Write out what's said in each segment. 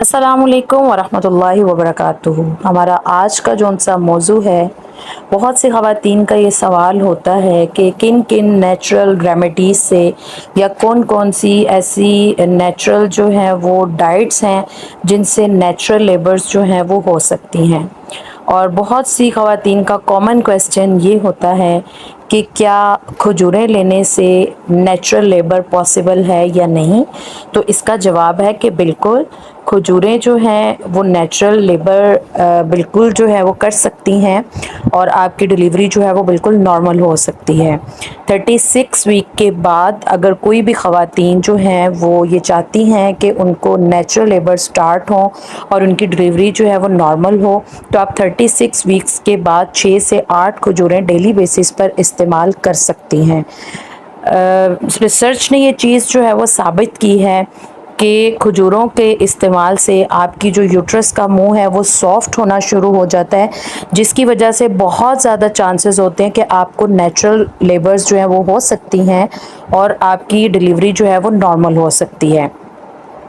अस्सलामुअलैकुम वरहमतुल्लाहि वबरकातुहू। हमारा आज का जौन सा मौजू है, बहुत सी ख़वातीन का ये सवाल होता है कि किन किन नेचुरल रेमेडीज़ से या कौन कौन सी ऐसी नेचुरल जो हैं वो डाइट्स हैं जिनसे नेचुरल लेबर्स जो हैं वो हो सकती हैं। और बहुत सी ख़वातीन का कॉमन क्वेश्चन ये होता है कि क्या खजूरें लेने से नेचुरल लेबर पॉसिबल है या नहीं। तो इसका जवाब है कि बिल्कुल खजूरें जो हैं वो नेचुरल लेबर बिल्कुल जो है वो कर सकती हैं और आपकी डिलीवरी जो है वो बिल्कुल नॉर्मल हो सकती है। 36 वीक के बाद अगर कोई भी ख़वातीन जो हैं वो ये चाहती हैं कि उनको नेचुरल लेबर स्टार्ट हो और उनकी डिलीवरी जो है वो नॉर्मल हो, तो आप 36 वीक्स के बाद 6 से 8 खजूरें डेली बेसिस पर इस्तेमाल कर सकती हैं। रिसर्च ने ये चीज़ जो है वो साबित की है कि खजूरों के इस्तेमाल से आपकी जो यूट्रस का मुंह है वो सॉफ्ट होना शुरू हो जाता है, जिसकी वजह से बहुत ज़्यादा चांसेस होते हैं कि आपको नेचुरल लेबर्स जो है वो हो सकती हैं और आपकी डिलीवरी जो है वो नॉर्मल हो सकती है।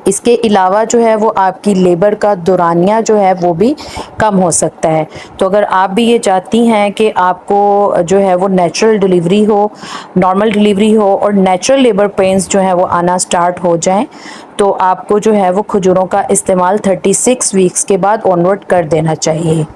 इसके अलावा जो है वो आपकी लेबर का दौरानिया जो है वो भी कम हो सकता है। तो अगर आप भी ये चाहती हैं कि आपको जो है वो नेचुरल डिलीवरी हो, नॉर्मल डिलीवरी हो और नेचुरल लेबर पेन्स जो है वो आना स्टार्ट हो जाएं, तो आपको जो है वो खजूरों का इस्तेमाल 36 वीक्स के बाद ऑनवर्ड कर देना चाहिए।